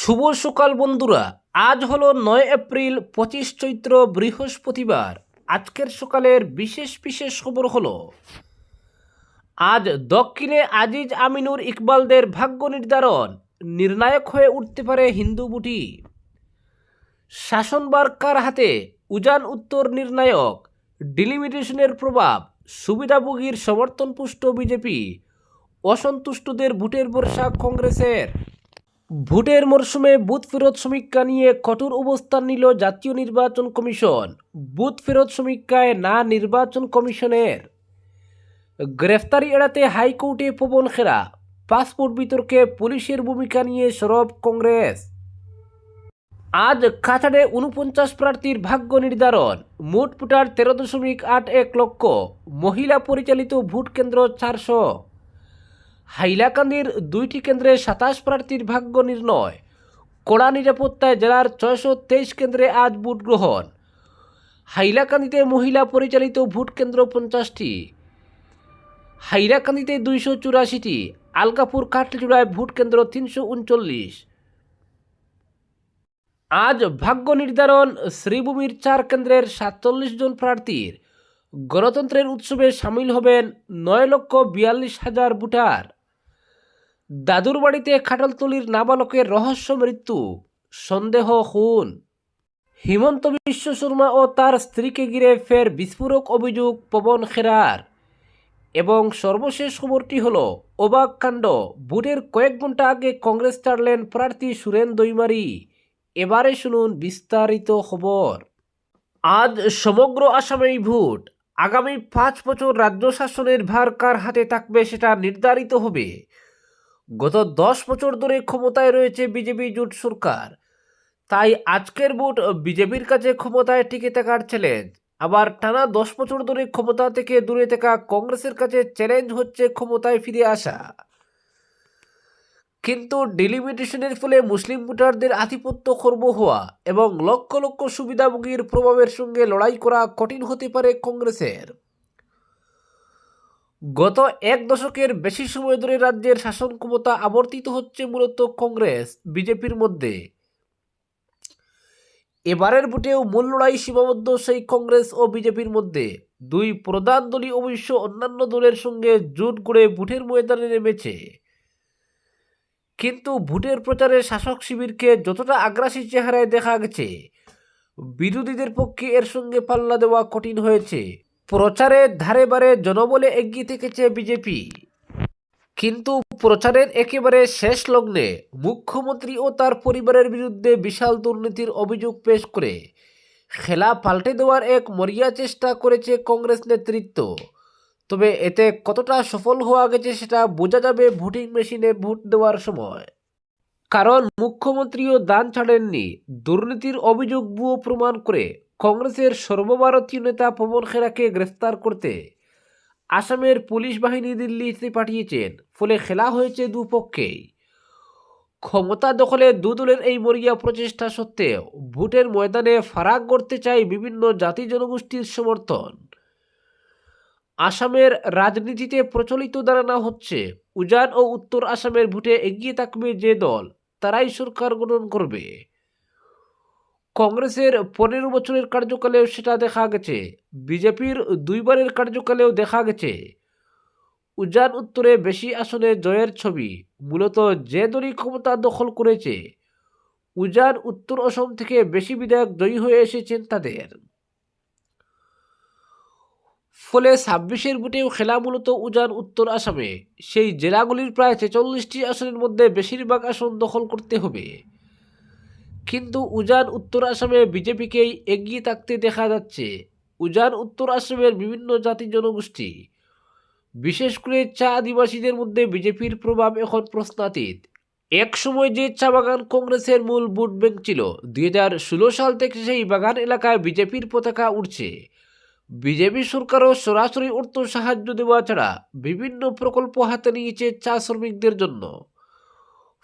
শুভ সকাল বন্ধুরা। আজ হলো 9 এপ্রিল, 25 চৈত্র, বৃহস্পতিবার। আজকের সকালের বিশেষ বিশেষ খবর হলো, আজ দক্ষিণে আজিজ আমিনুর ইকবালদের ভাগ্য নির্ধারণ, নির্ণায়ক হয়ে উঠতে পারে হিন্দু বুটি। শাসনভার কার হাতে, উজান উত্তর নির্ণায়ক। ডিলিমিটেশনের প্রভাব, সুবিধাভোগীর সমর্থনপুষ্ট বিজেপি, অসন্তুষ্টদের ভোটের ভরসা কংগ্রেসের। ভোটের মরশুমে বুথ ফেরত সমীক্ষা নিয়ে কঠোর অবস্থান নিল জাতীয় নির্বাচন কমিশন। বুথ ফেরত সমীক্ষায় না নির্বাচন কমিশনের। গ্রেফতারি এড়াতে হাইকোর্টে পবন খেরা, পাসপোর্ট বিতর্কে পুলিশের ভূমিকা নিয়ে সরব কংগ্রেস। আজ কাছাড়ে 49 প্রার্থীর ভাগ্য নির্ধারণ, মোট ভোটার 13.81 লক্ষ, মহিলা পরিচালিত ভোট কেন্দ্র 400। হাইলাকান্দির 2টি কেন্দ্রে 27 প্রার্থীর ভাগ্য নির্ণয়, কড়া নিরাপত্তায় জেলার 623 কেন্দ্রে আজ ভোট গ্রহণ। হাইলাকান্দিতে মহিলা পরিচালিত ভোট কেন্দ্র 50টি, হাইলাকান্দিতে 284টি, আলকাপুর কাটলিচুড়ায় ভোট কেন্দ্র 339। আজ ভাগ্য নির্ধারণ শ্রীভূমির 4 কেন্দ্রের 47 জন প্রার্থীর। গণতন্ত্রের উৎসবে সামিল হবেন 9,42,000 ভোটার। দাদুর বাড়িতে খাটলতলির নাবালকের রহস্য মৃত্যু, সন্দেহ খুন। হিমন্ত বিশ্ব শর্মা ও তার স্ত্রীকে ঘিরে ফের বিস্ফোরক অভিযোগ পবন খেরার। এবং সর্বশেষ খবরটি হল, অবাক কাণ্ড, ভোটের কয়েক ঘন্টা আগে কংগ্রেস ছাড়লেন প্রার্থী সুরেন দৈমারি। এবারে শুনুন বিস্তারিত খবর। আজ সমগ্র আসামেই ভোট। আগামী 5 বছর রাজ্য শাসনের ভার কার হাতে থাকবে সেটা নির্ধারিত হবে। গত 10 বছর ধরে ক্ষমতায় রয়েছে বিজেপি জোট সরকার, তাই আজকের ভোট বিজেপির কাছে ক্ষমতায় টিকে থাকার চ্যালেঞ্জ। আবার টানা 10 বছর ধরে ক্ষমতা থেকে দূরে থাকা কংগ্রেসের কাছে চ্যালেঞ্জ হচ্ছে ক্ষমতায় ফিরে আসা। কিন্তু ডিলিমিটেশনের ফলে মুসলিম ভোটারদের আধিপত্য খর্ব হওয়া এবং লক্ষ লক্ষ সুবিধাভোগীর প্রভাবের সঙ্গে লড়াই করা কঠিন হতে পারে কংগ্রেসের। গত 1 দশকের বেশি সময় ধরে রাজ্যের শাসন ক্ষমতা আবর্তিত হচ্ছে মূলত কংগ্রেস বিজেপির মধ্যে। এবারের ভোটেও মূল লড়াই সীমাবদ্ধ সেই কংগ্রেস ও বিজেপির মধ্যে। দুই প্রধান দলই অবশ্য অন্যান্য দলের সঙ্গে জোট গড়ে ভোটের ময়দানে নেমেছে। কিন্তু ভোটের প্রচারে শাসক শিবিরকে যতটা আগ্রাসী চেহারায় দেখা গেছে, বিরোধীদের পক্ষে এর সঙ্গে পাল্লা দেওয়া কঠিন হয়েছে। প্রচারের ধারে বারে জনবলে এগিয়ে থেকেছে বিজেপি, কিন্তু প্রচারের একেবারে শেষ লগ্নে মুখ্যমন্ত্রী ও তার পরিবারের বিরুদ্ধে বিশাল দুর্নীতির অভিযোগ পেশ করে খেলা পাল্টে দেওয়ার এক মরিয়া চেষ্টা করেছে কংগ্রেস নেতৃত্ব। তবে এতে কতটা সফল হওয়া গেছে সেটা বোঝা যাবে ভোটিং মেশিনে ভোট দেওয়ার সময়। কারণ মুখ্যমন্ত্রীও দান ছাড়েননি। দুর্নীতির অভিযোগ ভুয়ো প্রমাণ করে কংগ্রেসের সর্বভারতীয় নেতা পবন খেরাকে গ্রেফতার করতে আসামের পুলিশ বাহিনী দিল্লিতে পাঠিয়েছেন। ফলে খেলা হয়েছে দুপক্ষেই। ক্ষমতা দখলে দুদলের এই মরিয়া প্রচেষ্টা সত্ত্বেও ভোটের ময়দানে ফারাক করতে চায় বিভিন্ন জাতি জনগোষ্ঠীর সমর্থন। আসামের রাজনীতিতে প্রচলিত ধারণা হচ্ছে, উজান ও উত্তর আসামের ভোটে এগিয়ে থাকবে যে দল, তারাই সরকার গঠন করবে। কংগ্রেসের 15 বছরের কার্যকালেও সেটা দেখা গেছে। বিজেপির 2 বারের কার্যকালেও দেখা গেছে। উজান উত্তরে বেশি আসনে জয়ের ছবি। মূলত যে দলই ক্ষমতা দখল করেছে, উজান উত্তর অসম থেকে বেশি বিধায়ক জয়ী হয়ে এসেছেন তাদের। ফলে 26-এর ভোটেও খেলা মূলত উজান উত্তর আসামে। সেই জেলাগুলির প্রায় 46টি আসনের মধ্যে বেশিরভাগ আসন দখল করতে হবে। কিন্তু উজান উত্তর আসামে বিজেপিকেই এগিয়ে থাকতে দেখা যাচ্ছে। উজান উত্তর আসামের বিভিন্ন জাতি জনগোষ্ঠী, বিশেষ করে চা আদিবাসীদের মধ্যে বিজেপির প্রভাব এখন প্রশ্নাতীত। এক সময় যে চা বাগান কংগ্রেসের মূল ভোট ব্যাংক ছিল, 2016 সাল থেকে সেই বাগান এলাকায় বিজেপির পতাকা উঠছে। বিজেপি সরকারও সরাসরি অর্থ সাহায্য দেওয়া ছাড়া বিভিন্ন প্রকল্প হাতে নিয়েছে চা শ্রমিকদের জন্য।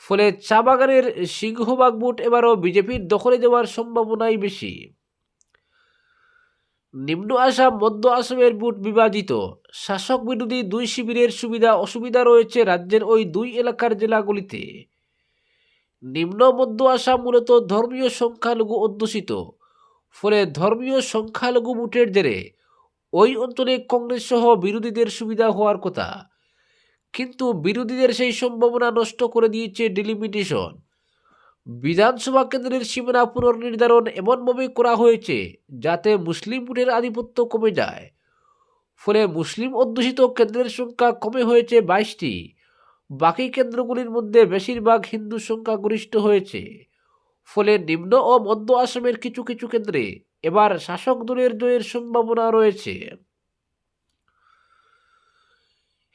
ফলে চা বাগানের সিংহভাগ ভোট এবারও বিজেপির দখলে যাওয়ার সম্ভাবনাই বেশি। নিম্ন আসাম, মধ্য আসামের ভোট বিভাজিত। শাসক বিরোধী 2 শিবিরের সুবিধা অসুবিধা রয়েছে রাজ্যের ওই 2 এলাকার জেলাগুলিতে। নিম্ন মধ্য আসাম মূলত ধর্মীয় সংখ্যালঘু অধ্যুষিত, ফলে ধর্মীয় সংখ্যালঘু ভোটের জেরে ওই অঞ্চলে কংগ্রেস সহ বিরোধীদের সুবিধা হওয়ার কথা, কিন্তু বিরোধীদের সেই সম্ভাবনা নষ্ট করে দিয়েছে ডিলিমিটেশন। বিধানসভা কেন্দ্রের সীমানা পুনর্নির্ধারণ এমনভাবে করা হয়েছে যাতে মুসলিম ভোটের আধিপত্য কমে যায়, ফলে মুসলিম অধ্যুষিত কেন্দ্রের সংখ্যা কমে হয়েছে 22টি। বাকি কেন্দ্রগুলির মধ্যে বেশিরভাগ হিন্দু সংখ্যাগরিষ্ঠ হয়েছে, ফলে নিম্ন ও মধ্য আসামের কিছু কিছু কেন্দ্রে এবার শাসক দলের জয়ের সম্ভাবনা রয়েছে।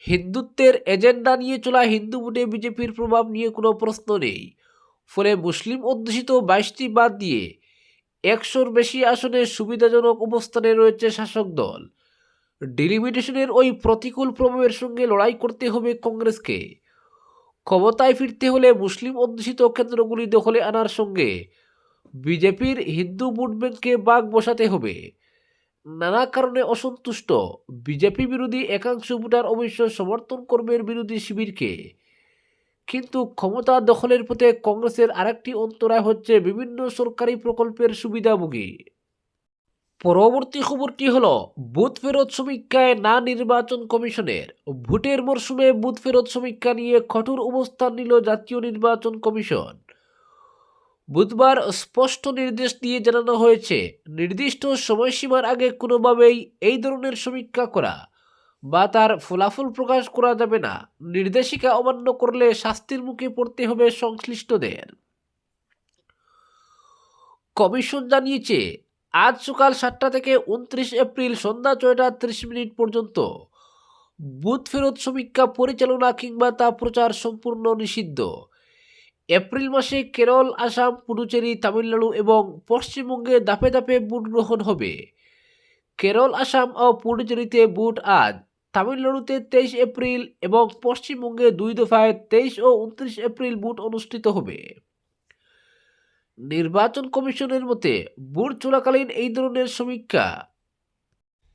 হিন্দুত্বের এজেন্ডা নিয়ে চলা হিন্দু ভোটে বিজেপির প্রভাব নিয়ে কোনো প্রশ্ন নেই, ফলে মুসলিম অধ্যুষিত 22টি বাদ দিয়ে 100-র বেশি আসনে সুবিধাজনক অবস্থানে রয়েছে শাসক দল। ডিলিমিটেশনের ওই প্রতিকূল প্রভাবের সঙ্গে লড়াই করতে হবে কংগ্রেসকে। ক্ষমতায় ফিরতে হলে মুসলিম অধ্যুষিত কেন্দ্রগুলি দখলে আনার সঙ্গে বিজেপির হিন্দু ভোট ব্যাংকে বাঘ বসাতে হবে। নানা কারণে অসন্তুষ্ট বিজেপি বিরোধী একাংশ ভোটার অবশ্য সমর্থন করবেন বিরোধী শিবিরকে, কিন্তু ক্ষমতা দখলের পথে কংগ্রেসের আরেকটি অন্তরায় হচ্ছে বিভিন্ন সরকারি প্রকল্পের সুবিধাভোগী। পরবর্তী খবরটি হল বুথ ফেরত সমীক্ষায় না নির্বাচন কমিশনের। ভোটের মরশুমে বুথ ফেরত সমীক্ষা নিয়ে কঠোর অবস্থান নিল জাতীয় নির্বাচন কমিশন। বুধবার স্পষ্ট নির্দেশ দিয়ে জানানো হয়েছে, নির্দিষ্ট সময়সীমার আগে কোনোভাবেই এই ধরনের সমীক্ষা করা বা তার ফলাফল প্রকাশ করা যাবে না। নির্দেশিকা অমান্য করলে শাস্তির মুখে পড়তে হবে সংশ্লিষ্টদের। কমিশন জানিয়েছে, আজ সকাল 7টা থেকে 29 এপ্রিল সন্ধ্যা 6টা 30 পর্যন্ত বুথ ফেরত সমীক্ষা পরিচালনা কিংবা তা প্রচার সম্পূর্ণ নিষিদ্ধ। এপ্রিল মাসে কেরল, আসাম, পুডুচেরি, তামিলনাড়ু এবং পশ্চিমবঙ্গে ধাপে ধাপে ভোট গ্রহণ হবে। কেরল, আসাম ও পুডুচেরিতে ভোট আজ, তামিলনাড়ুতে 23 এপ্রিল এবং পশ্চিমবঙ্গে 2 দফায় 23 ও 29 এপ্রিল ভোট অনুষ্ঠিত হবে। নির্বাচন কমিশনের মতে, ভোট চলাকালীন এই ধরনের সমীক্ষা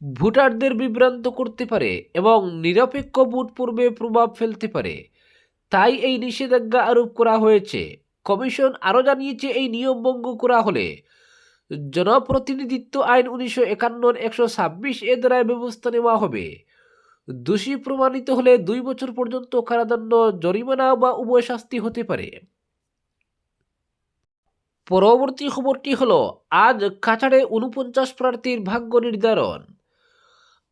ভোটারদের বিভ্রান্ত করতে পারে এবং নিরপেক্ষ ভোট পূর্বে প্রভাব ফেলতে পারে, তাই এই নিষেধাজ্ঞা আরোপ করা হয়েছে। কমিশন আরও জানিয়েছে, এই নিয়ম ভঙ্গ করা হলে জনপ্রতিনিধিত্ব আইন 1951 126 এ দ্বারা ব্যবস্থা নেওয়া হবে। দোষী প্রমাণিত হলে 2 বছর পর্যন্ত কারাদণ্ড, জরিমানা বা উভয় শাস্তি হতে পারে। পরবর্তী খবরটি হল, আজ কাছাড়ে 49 প্রার্থীর ভাগ্য নির্ধারণ।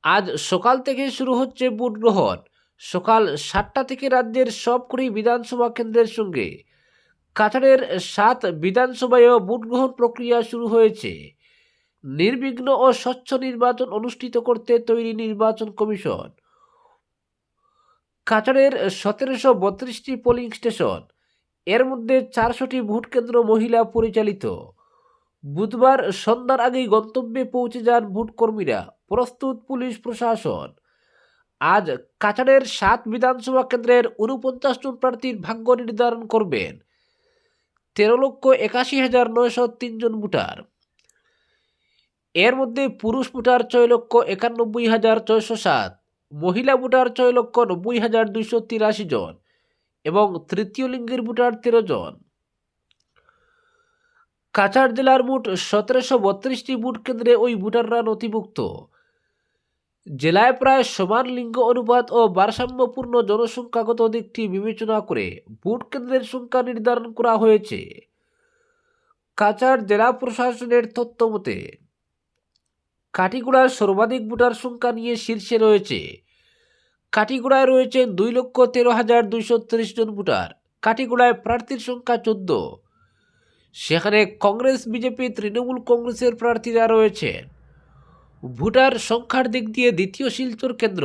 আজ সকাল থেকে শুরু হচ্ছে ভোট গ্রহণ। সকাল 7টা থেকে রাজ্যের সবকটি বিধানসভা কেন্দ্রের সঙ্গে কাছাড়ের 7 বিধানসভায়ও ভোট গ্রহণ প্রক্রিয়া শুরু হয়েছে। নির্বিঘ্ন ও স্বচ্ছ নির্বাচন অনুষ্ঠিত করতে তৈরি নির্বাচন কমিশন। কাছাড়ের 1732টি পোলিং স্টেশন, এর মধ্যে 400টি ভোট কেন্দ্র মহিলা পরিচালিত। বুধবার সন্ধ্যার আগেই গন্তব্যে পৌঁছে যান ভোটকর্মীরা, প্রস্তুত পুলিশ প্রশাসন। আজ কাছাড়ের 7 বিধানসভা কেন্দ্রের 49 জন প্রার্থীর ভাগ্য নির্ধারণ করবেন 13,81,903 জন ভোটার। এর মধ্যে পুরুষ ভোটার 6,91,607, মহিলা ভোটার 6,90,283 জন এবং তৃতীয় লিঙ্গের ভোটার 13 জন। কাছাড় জেলার মোট 1732টি ভোট কেন্দ্রে ওই ভোটাররা নথিভুক্ত। জেলায় প্রায় সমান লিঙ্গ অনুপাত ও ভারসাম্যপূর্ণ জনসংখ্যাগত দিকটি বিবেচনা করে ভোট কেন্দ্রের সংখ্যা নির্ধারণ করা হয়েছে। কাছাড় জেলা প্রশাসনের তথ্য মতে, কাটিগড়ার সর্বাধিক ভোটার সংখ্যা নিয়ে শীর্ষে রয়েছে। কাটিগড়ায় রয়েছেন 2,13,230 জন ভোটার। কাটিগড়ায় প্রার্থীর সংখ্যা 14। সেখানে কংগ্রেস, বিজেপি, তৃণমূল কংগ্রেসের প্রার্থীরা রয়েছেন। ভোটার সংখ্যার দিক দিয়ে দ্বিতীয় শিলচর কেন্দ্র।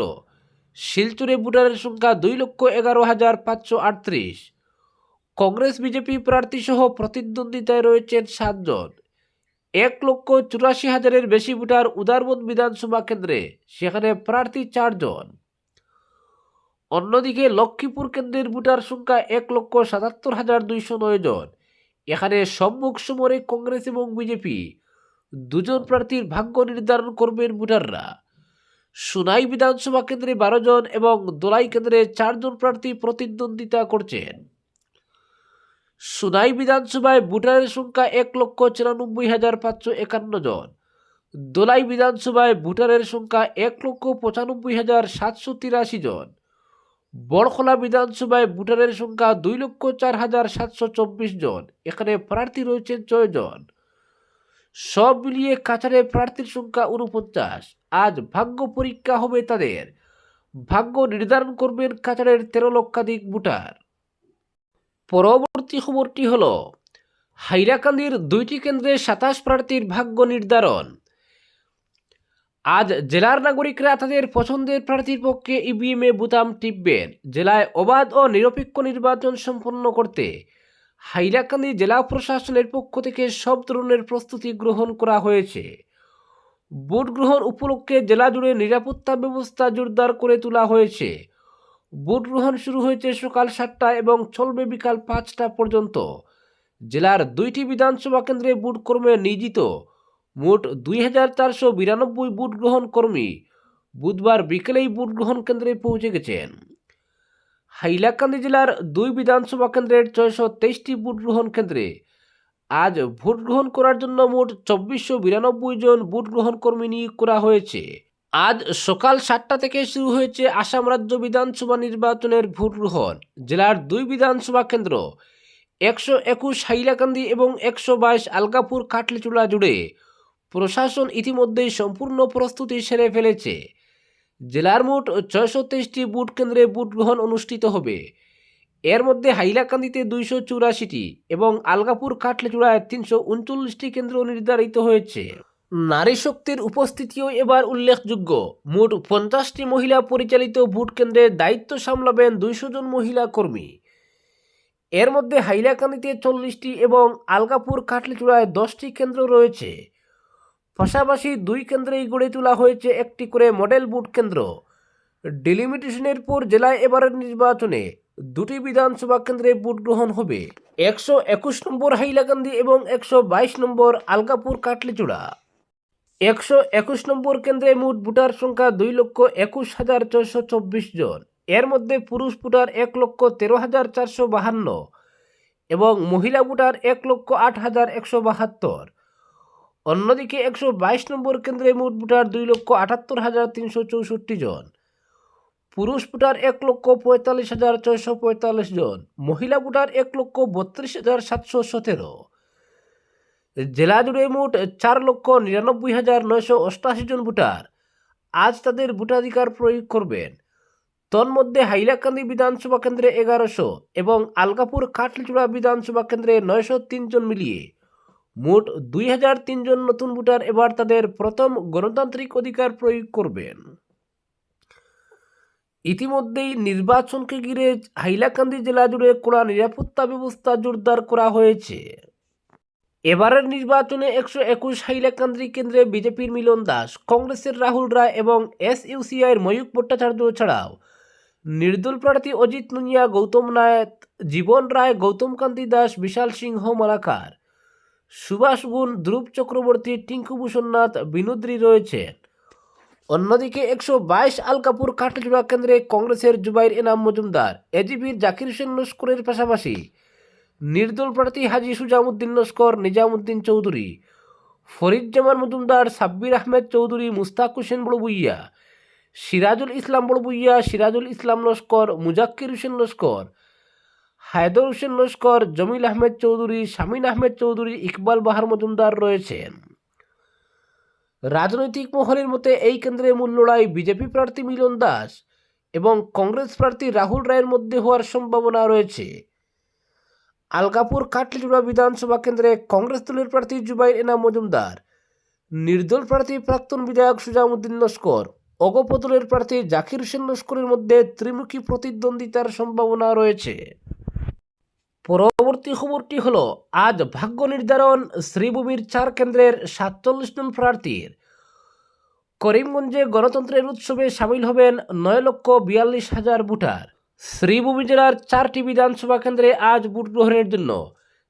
শিলচরে ভোটারের সংখ্যা 2,11,538। কংগ্রেস, বিজেপি প্রার্থী সহ প্রতিদ্বন্দ্বিতায় রয়েছেন 7 জন। 1,84,000-এর বেশি ভোটার উদারবন বিধানসভা কেন্দ্রে, সেখানে প্রার্থী 4 জন। অন্যদিকে লক্ষ্মীপুর কেন্দ্রের ভোটার সংখ্যা 1,77,209 জন। এখানে সম্মুখ সমরে কংগ্রেস এবং বিজেপি 2 জন প্রার্থীর ভাগ্য নির্ধারণ করবেন ভোটাররা। সোনাই বিধানসভা কেন্দ্রে 12 জন এবং দোলাই কেন্দ্রে 4 জন প্রার্থী প্রতিদ্বন্দ্বিতা করছেন। সুনাই বিধানসভায় ভোটারের সংখ্যা 1,94,551 জন। দোলাই বিধানসভায় ভোটারের সংখ্যা 1,95,783 জন। বড়খলা বিধানসভায় ভোটারের সংখ্যা 2,04,724 জন। এখানে প্রার্থী রয়েছেন 6 জন। সব মিলিয়ে কাছাড়ে প্রার্থীর সংখ্যা 49। আজ ভাগ্য পরীক্ষা হবে তাদের। ভাগ্য নির্ধারণ করবেন কাছাড়ের 13 লক্ষাধিক ভোটার। পরবর্তী খবরটি হল হাইলাকান্দির 2টি কেন্দ্রে 27 প্রার্থীর ভাগ্য নির্ধারণ। আজ জেলার নাগরিকরা তাদের পছন্দের প্রার্থীর পক্ষে ইভিএমে বোতাম টিপবেন। জেলায় অবাধ ও নিরপেক্ষ নির্বাচন সম্পন্ন করতে হাইলাকান্দি জেলা প্রশাসনের পক্ষ থেকে সব ধরনের প্রস্তুতি গ্রহণ করা হয়েছে। ভোট গ্রহণ উপলক্ষে জেলা জুড়ে নিরাপত্তা ব্যবস্থা জোরদার করে তোলা হয়েছে। ভোট গ্রহণ শুরু হয়েছে সকাল 7টায় এবং চলবে বিকাল 5টা পর্যন্ত। জেলার 2টি বিধানসভা কেন্দ্রে ভোট কর্মে নিয়োজিত মোট 2,492 ভোট গ্রহণ কর্মী বুধবার বিকেলেই ভোট গ্রহণ কেন্দ্রে পৌঁছে গেছেন। হাইলাকান্দি জেলার 2 বিধানসভা কেন্দ্রের 623টি ভোট গ্রহণ কেন্দ্রে আজ ভোট গ্রহণ করার জন্য মোট 2,492 জন ভোট গ্রহণ কর্মী নিয়োগ করা হয়েছে। আজ সকাল 7টা থেকে শুরু হয়েছে আসাম রাজ্য বিধানসভা নির্বাচনের ভোট গ্রহণ। জেলার 2 বিধানসভা কেন্দ্র 121 হাইলাকান্দি এবং 122 আলগাপুর কাটলিচুড়া জুড়ে প্রশাসন ইতিমধ্যেই সম্পূর্ণ প্রস্তুতি সেরে ফেলেছে। জেলার মোট 623টি ভোট কেন্দ্রে ভোট গ্রহণ অনুষ্ঠিত হবে। এর মধ্যে হাইলাকান্দিতে 284টি এবং আলগাপুর কাটলিচুড়ায় 339টি কেন্দ্র নির্ধারিত হয়েছে। নারী শক্তির উপস্থিতিও এবার উল্লেখযোগ্য। মোট 50টি মহিলা পরিচালিত ভোট কেন্দ্রের দায়িত্ব সামলাবেন 200 জন মহিলা কর্মী। এর মধ্যে হাইলাকান্দিতে 40টি এবং আলগাপুর কাটলিচুড়ায় 10টি কেন্দ্র রয়েছে। পাশাপাশি 2 কেন্দ্রেই গড়ে তোলা হয়েছে একটি করে মডেল ভোট কেন্দ্র। ডিলিমিটেশনের পর জেলায় এবারের নির্বাচনে 2টি বিধানসভা কেন্দ্রে ভোট গ্রহণ হবে। 121 নম্বর হাইলাকান্দি এবং 122 নম্বর আলগাপুর কাটলিচুড়া। 121 নম্বর কেন্দ্রে মোট ভোটার সংখ্যা 2,21,424 জন। এর মধ্যে পুরুষ ভোটার 1,13,452 এবং মহিলা ভোটার 1,08,172। অন্যদিকে 122 নম্বর কেন্দ্রে মোট ভোটার 2,78,364 জন। পুরুষ ভোটার 1,45,645 জন। মহিলা ভোটার 1,32,717। জেলা জুড়ে মোট 4,99,988 জন ভোটার আজ তাদের ভোটাধিকার প্রয়োগ করবেন। তন্মধ্যে হাইলাকান্দি বিধানসভা কেন্দ্রে 1100 এবং আলগাপুর কাটলিচুড়া বিধানসভা কেন্দ্রে 903 জন মিলিয়ে মোট 2,003 জন নতুন ভোটার এবার তাদের প্রথম গণতান্ত্রিক অধিকার প্রয়োগ করবেন। ইতিমধ্যেই নির্বাচনকে ঘিরে হাইলাকান্দি জেলা জুড়ে কড়া নিরাপত্তা ব্যবস্থা জোরদার করা হয়েছে। এবারের নির্বাচনে 121 হাইলাকান্দি কেন্দ্রে বিজেপির মিলন দাস, কংগ্রেসের রাহুল রায় এবং SUCI-র ময়ূক ভট্টাচার্য ছাড়াও নির্দল প্রার্থী অজিত নুনিয়া, গৌতম নাথ, জীবন রায়, গৌতম কান্তি দাস, বিশাল সিংহ মালাকার, সুভাষ গুণ, ধ্রুব চক্রবর্তী, টিঙ্কু ভূষণ নাথ, বিনোদ্রী রয়েছেন। অন্যদিকে 122 আলগাপুর কাটলিচুড়া কেন্দ্রে কংগ্রেসের জুবাইর এনাম মজুমদার, AGPর জাকির হোসেন লস্করের পাশাপাশি নির্দল প্রার্থী হাজী সুজামউদ্দিন লস্কর, নিজামউদ্দিন চৌধুরী, ফরিদজামান মজুমদার, সাব্বির আহমেদ চৌধুরী, মুস্তাক হোসেন বড়বুইয়া, সিরাজুল ইসলাম বড়বুইয়া, সিরাজুল ইসলাম লস্কর, মুজাক্কির হোসেন লস্কর, হায়দর হোসেন লস্কর, জমিল আহমেদ চৌধুরী, শামীন আহমেদ চৌধুরী, ইকবাল বাহার মজুমদার রয়েছেন। রাজনৈতিক মহলের মতে এই কেন্দ্রে মূল লড়াই বিজেপি প্রার্থী মিলন দাস এবং কংগ্রেস প্রার্থী রাহুল রায়ের মধ্যে হওয়ার সম্ভাবনা রয়েছে। আলগাপুর কাটলিচুড়া বিধানসভা কেন্দ্রে কংগ্রেস দলের প্রার্থী জুবাইর এনাম মজুমদার, নির্দল প্রার্থী প্রাক্তন বিধায়ক সুজামউদ্দিন লস্কর, অগপ দলের প্রার্থী জাকির হোসেন লস্করের মধ্যে ত্রিমুখী প্রতিদ্বন্দ্বিতার সম্ভাবনা রয়েছে। পরবর্তী খবরটি হল আজ ভাগ্য নির্ধারণ শ্রীভূমির 4 কেন্দ্রের 47 জন প্রার্থীর। করিমগঞ্জে গণতন্ত্রের উৎসবে সামিল হবেন 9,42,000 ভোটার। শ্রীভূমি জেলার 4টি বিধানসভা কেন্দ্রে আজ ভোট গ্রহণের জন্য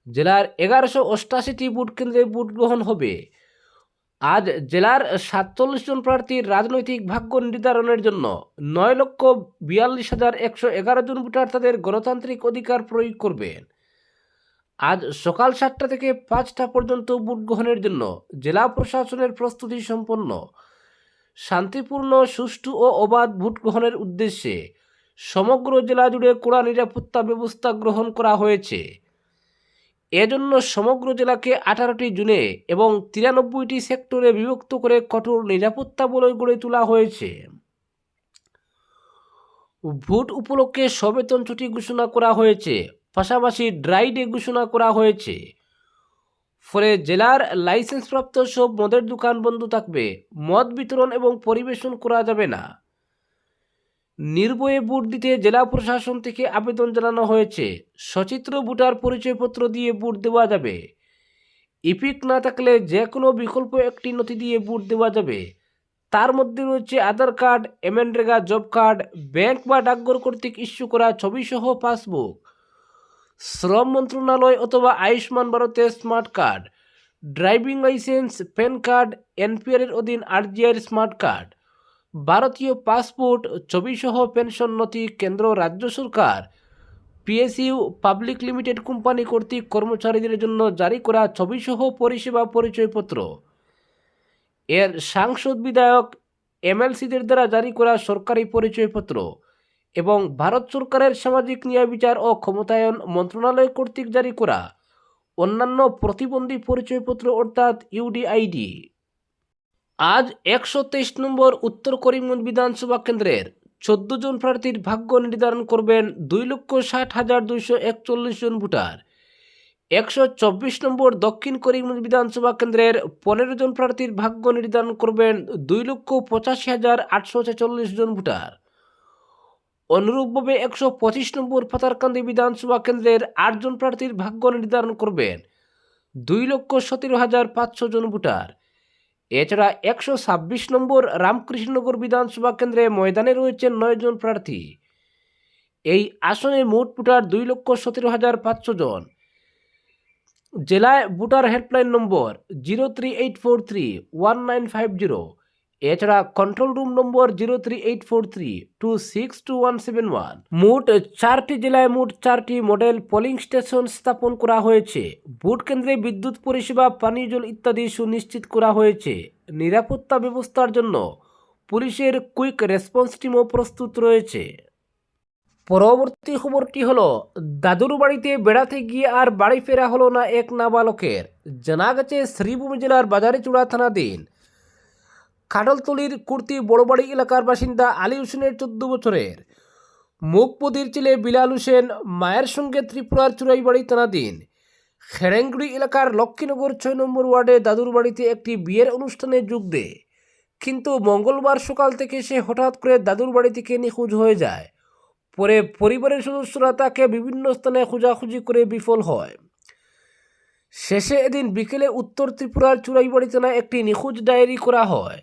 জেলার 1188টি ভোট কেন্দ্রে ভোট গ্রহণ হবে। আজ জেলার 47 জন প্রার্থীর রাজনৈতিক ভাগ্য নির্ধারণের জন্য 9,42,111 জন ভোটার তাদের গণতান্ত্রিক অধিকার প্রয়োগ করবেন। আজ সকাল 7টা থেকে 5টা পর্যন্ত ভোট গ্রহণের জন্য জেলা প্রশাসনের প্রস্তুতি সম্পন্ন। শান্তিপূর্ণ, সুষ্ঠু ও অবাধ ভোট গ্রহণের উদ্দেশ্যে সমগ্র জেলা জুড়ে কড়া নিরাপত্তা ব্যবস্থা গ্রহণ করা হয়েছে। এজন্য সমগ্র জেলাকে 18টি জোনে এবং 93টি সেক্টরে বিভক্ত করে কঠোর নিরাপত্তা বলয় গড়ে তোলা হয়েছে। ভোট উপলক্ষে সবেতন ছুটি ঘোষণা করা হয়েছে, পাশাপাশি ড্রাই ডে ঘোষণা করা হয়েছে। ফলে জেলার লাইসেন্সপ্রাপ্ত সব মদের দোকান বন্ধ থাকবে, মদ বিতরণ এবং পরিবেশন করা যাবে না। নির্ভয়ে ভোট দিতে জেলা প্রশাসন থেকে আবেদন জানানো হয়েছে। সচিত্র ভোটার পরিচয়পত্র দিয়ে ভোট দেওয়া যাবে। ইপিক না থাকলে যে কোনো বিকল্প একটি নথি দিয়ে ভোট দেওয়া যাবে। তার মধ্যে রয়েছে আধার কার্ড, এমএনরেগা জব কার্ড, ব্যাংক বা ডাকঘর কর্তৃক ইস্যু করা ছবিসহ পাসবুক, শ্রম মন্ত্রণালয় অথবা আয়ুষ্মান ভারতের smart card, driving licence, pan card, NPR এর অধীন আরজিআইয়ের স্মার্ট কার্ড, ভারতীয় পাসপোর্ট, ছবিসহ পেনশন নথি কেন্দ্র রাজ্য সরকার, পিএসইউ পাবলিক লিমিটেড কোম্পানি কর্তৃক কর্মচারীদের জন্য জারি করা ছবিসহ পরিষেবা পরিচয়পত্র, এর সাংসদ, বিধায়ক, এমএলসিদের দ্বারা জারি করা সরকারি পরিচয়পত্র এবং ভারত সরকারের সামাজিক ন্যায় বিচার ও ক্ষমতায়ন মন্ত্রণালয় কর্তৃক জারি করা অন্যান্য প্রতিবন্ধী পরিচয়পত্র অর্থাৎ ইউডিআইডি। আজ 123 নম্বর উত্তর করিমগঞ্জ বিধানসভা কেন্দ্রের 14 জন প্রার্থীর ভাগ্য নির্ধারণ করবেন 2,60,241 জন ভোটার। 124 নম্বর দক্ষিণ করিমগঞ্জ বিধানসভা কেন্দ্রের 15 জন প্রার্থীর ভাগ্য নির্ধারণ করবেন 2,85,846 জন ভোটার। অনুরূপভাবে 125 নম্বর পাতারকান্দি বিধানসভা কেন্দ্রের 8 জন প্রার্থীর ভাগ্য নির্ধারণ করবেন 2,17,500 জন ভোটার। এছাড়া 126 নম্বর রামকৃষ্ণনগর বিধানসভা কেন্দ্রে ময়দানে রয়েছেন 9 জন প্রার্থী। এই আসনে মোট ভোটার 2,17,500 জন। জেলায় ভোটার হেল্পলাইন নম্বর 038431950। এছাড়া কন্ট্রোল রুম নম্বর 03843262171। মোট 4টি জেলায় মোট 4টি মডেল পোলিং স্টেশন স্থাপন করা হয়েছে। ভোট কেন্দ্রে বিদ্যুৎ পরিষেবা, পানীয় জল ইত্যাদি সুনিশ্চিত করা হয়েছে। নিরাপত্তা ব্যবস্থার জন্য পুলিশের কুইক রেসপন্স টিমও প্রস্তুত রয়েছে। পরবর্তী খবরটি হলো, দাদুর বাড়িতে বেড়াতে গিয়ে আর বাড়ি ফেরা হলো না এক নাবালকের। জানা গেছে শ্রীভূমি জেলার বাজারিচুড়া থানাধীন কাটলতলির কুর্তি বড়বাড়ি এলাকার বাসিন্দা আলী হোসেনের 14 বছরের মুখপদির ছেলে বিলাল হোসেন মায়ের সঙ্গে ত্রিপুরার চুরাইবাড়ি থানাধীন খেরেঙ্গুড়ি এলাকার লক্ষ্মীনগর 6 নম্বর ওয়ার্ডে দাদুর বাড়িতে একটি বিয়ের অনুষ্ঠানে যোগ দেয়। কিন্তু মঙ্গলবার সকাল থেকে সে হঠাৎ করে দাদুর বাড়ি থেকে নিখোঁজ হয়ে যায়। পরে পরিবারের সদস্যরা তাকে বিভিন্ন স্থানে খোঁজাখুঁজি করে বিফল হয়। শেষে এদিন বিকেলে উত্তর ত্রিপুরার চুরাইবাড়ি থানায় একটি নিখোঁজ ডায়েরি করা হয়।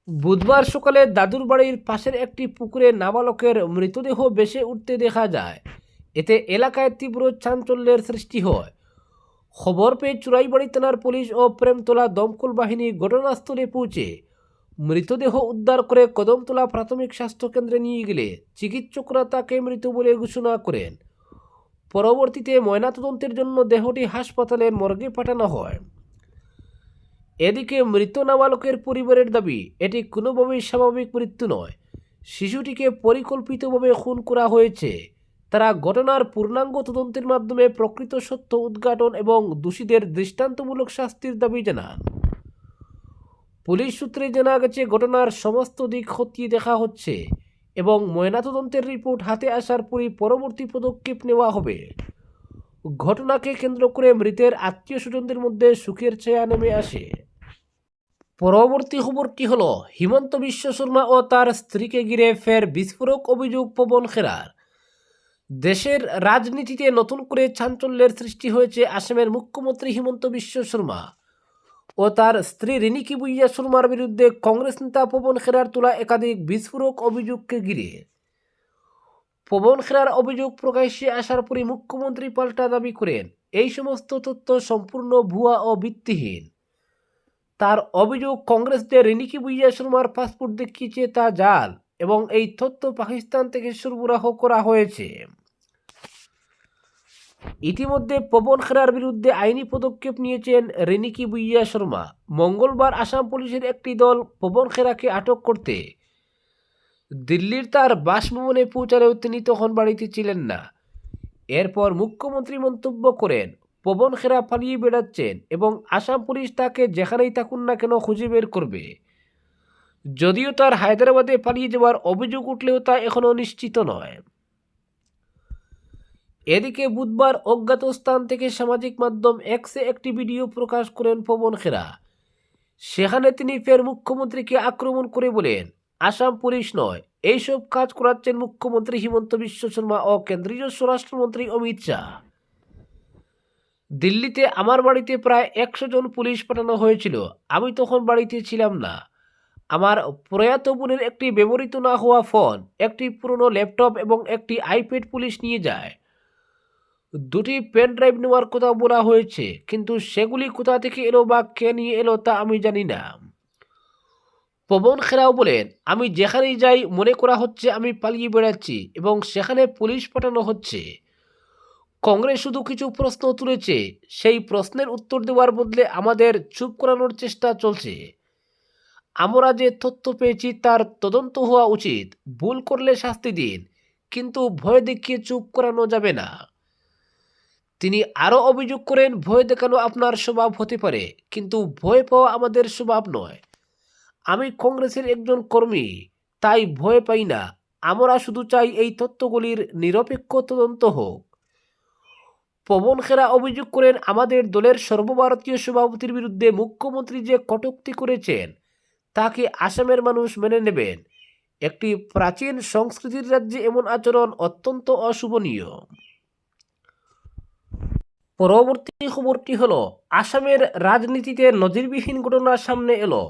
বুধবার সকালে দাদুর বাড়ির পাশের একটি পুকুরে নাবালকের মৃতদেহ ভেসে উঠতে দেখা যায়। এতে এলাকায় তীব্র চাঞ্চল্যের সৃষ্টি হয়। খবর পেয়ে চুরাইবাড়ি থানার পুলিশ ও প্রেমতলা দমকল বাহিনী ঘটনাস্থলে পৌঁছে মৃতদেহ উদ্ধার করে কদমতলা প্রাথমিক স্বাস্থ্য কেন্দ্রে নিয়ে গেলে চিকিৎসকরা তাকে মৃত বলে ঘোষণা করেন। পরবর্তীতে ময়নাতদন্তের জন্য দেহটি হাসপাতালের মর্গে পাঠানো হয়। এদিকে মৃত নাবালকের পরিবারের দাবি, এটি কোনোভাবেই স্বাভাবিক মৃত্যু নয়, শিশুটিকে পরিকল্পিতভাবে খুন করা হয়েছে। তারা ঘটনার পূর্ণাঙ্গ তদন্তের মাধ্যমে প্রকৃত সত্য উদ্ঘাটন এবং দোষীদের দৃষ্টান্তমূলক শাস্তির দাবি জানান। পুলিশ সূত্রে জানা গেছে, ঘটনার সমস্ত দিক খতিয়ে দেখা হচ্ছে এবং ময়নাতদন্তের রিপোর্ট হাতে আসার পরই পরবর্তী পদক্ষেপ নেওয়া হবে। ঘটনাকে কেন্দ্র করে মৃতের আত্মীয় স্বজনদের মধ্যে সুখের ছায়া নেমে আসে। পরবর্তী খবরটি হলো, হিমন্ত বিশ্ব শর্মা ও তার স্ত্রীকে ঘিরে ফের বিস্ফোরক অভিযোগ পবন খেরার। দেশের রাজনীতিতে নতুন করে চাঞ্চল্যের সৃষ্টি হয়েছে আসামের মুখ্যমন্ত্রী হিমন্ত বিশ্ব শর্মা ও তার স্ত্রী রিনিকি বুইয়া শর্মার বিরুদ্ধে কংগ্রেস নেতা পবন খেরার তোলা একাধিক বিস্ফোরক অভিযোগকে ঘিরে। পবন খেরার অভিযোগ প্রকাশ্যে আসার পরই মুখ্যমন্ত্রী পাল্টা দাবি করেন এই সমস্ত তথ্য সম্পূর্ণ ভুয়া ও ভিত্তিহীন। তার অভিযোগ, কংগ্রেসদের রিনিকি বুইয়া শর্মার পাসপোর্ট দেখিয়েছে তা জাল এবং এই তথ্য পাকিস্তান থেকে সরবরাহ করা হয়েছে। ইতিমধ্যে পবন খেরার বিরুদ্ধে আইনি পদক্ষেপ নিয়েছেন রেনিকি বুইয়া শর্মা। মঙ্গলবার আসাম পুলিশের একটি দল পবন খেরাকে আটক করতে দিল্লির তার বাসভবনে পৌঁছালেও তিনি তখন বাড়িতে ছিলেন না। এরপর মুখ্যমন্ত্রী মন্তব্য করেন, পবন খেরা পালিয়ে বেড়াচ্ছেন এবং আসাম পুলিশ তাকে যেখানেই থাকুন না কেন খুঁজে বের করবে। যদিও তার হায়দ্রাবাদে পালিয়ে যাওয়ার অভিযোগ উঠলেও তা এখনও নিশ্চিত নয়। এদিকে বুধবার অজ্ঞাত স্থান থেকে সামাজিক মাধ্যম এক্সে একটি ভিডিও প্রকাশ করেন পবন খেরা। সেখানে তিনি ফের মুখ্যমন্ত্রীকে আক্রমণ করে বলেন, আসাম পুলিশ নয়, এইসব কাজ করাচ্ছেন মুখ্যমন্ত্রী হিমন্ত বিশ্ব শর্মা ও কেন্দ্রীয় স্বরাষ্ট্রমন্ত্রী অমিত শাহ। দিল্লিতে আমার বাড়িতে প্রায় 100 জন পুলিশ পাঠানো হয়েছিল। আমি তখন বাড়িতে ছিলাম না। আমার প্রয়াত বোনের একটি ব্যবহৃত না হওয়া ফোন, একটি পুরনো ল্যাপটপ এবং একটি আইপ্যাড পুলিশ নিয়ে যায়। 2টি পেন ড্রাইভ নেওয়ার কথা বলা হয়েছে, কিন্তু সেগুলি কোথা থেকে এলো বা কে নিয়ে এলো তা আমি জানি না। পবন খেরাও বলেন, আমি যেখানেই যাই মনে করা হচ্ছে আমি পালিয়ে বেড়াচ্ছি এবং সেখানে পুলিশ পাঠানো হচ্ছে। কংগ্রেস শুধু কিছু প্রশ্ন তুলেছে, সেই প্রশ্নের উত্তর দেওয়ার বদলে আমাদের চুপ করানোর চেষ্টা চলছে। আমরা যে তথ্য পেয়েছি তার তদন্ত হওয়া উচিত। ভুল করলে শাস্তি দিন, কিন্তু ভয় দেখিয়ে চুপ করানো যাবে না। তিনি আরও অভিযোগ করেন, ভয় দেখানো আপনার স্বভাব হতে পারে, কিন্তু ভয় পাওয়া আমাদের স্বভাব নয়। আমি কংগ্রেসের একজন কর্মী, তাই ভয় পাই না। আমরা শুধু চাই এই তথ্যগুলির নিরপেক্ষ তদন্ত হোক। পবন খেরা অভিযোগ করেন, আমাদের দলের সর্বভারতীয় সভাপতির বিরুদ্ধে মুখ্যমন্ত্রী যে কটূক্তি করেছেন তাকে আসামের মানুষ মেনে নেবেন। একটি প্রাচীন সংস্কৃতির রাজ্যে এমন আচরণ অত্যন্ত অশুভনীয়। পরবর্তী খবরটি হলো, আসামের রাজনীতিতে নজিরবিহীন ঘটনা সামনে এলো।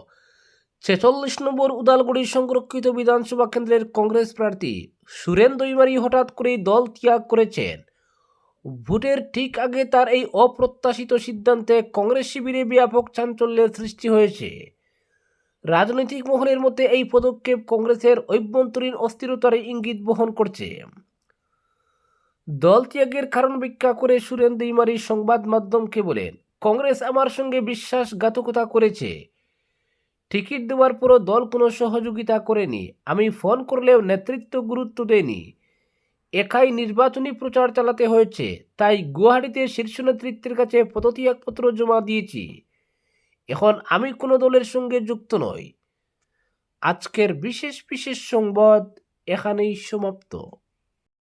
46 নম্বর উদালগুড়ি সংরক্ষিত বিধানসভা কেন্দ্রের কংগ্রেস প্রার্থী সুরেন দৈমারি হঠাৎ করেই দল ত্যাগ করেছেন। ভোটের ঠিক আগে তার এই অপ্রত্যাশিত সিদ্ধান্তে কংগ্রেস শিবিরে ব্যাপক চাঞ্চল্যের সৃষ্টি হয়েছে। রাজনৈতিক মহলের মধ্যে এই পদক্ষেপ কংগ্রেসের অভ্যন্তরীণ অস্থিরতার ইঙ্গিত বহন করছে। দল ত্যাগের কারণ ব্যাখ্যা করে সুরেন দৈমারি সংবাদ মাধ্যমকে বলেন, কংগ্রেস আমার সঙ্গে বিশ্বাসঘাতকতা করেছে। টিকিট দেওয়ার পরও দল কোনো সহযোগিতা করেনি। আমি ফোন করলেও নেতৃত্ব গুরুত্ব দেয়নি। একাই নির্বাচনী প্রচার চালাতে হয়েছে, তাই গুয়াহাটিতে শীর্ষ নেতৃত্বের কাছে পদত্যাগপত্র জমা দিয়েছি। এখন আমি কোনো দলের সঙ্গে যুক্ত নই। আজকের বিশেষ সংবাদ এখানেই সমাপ্ত।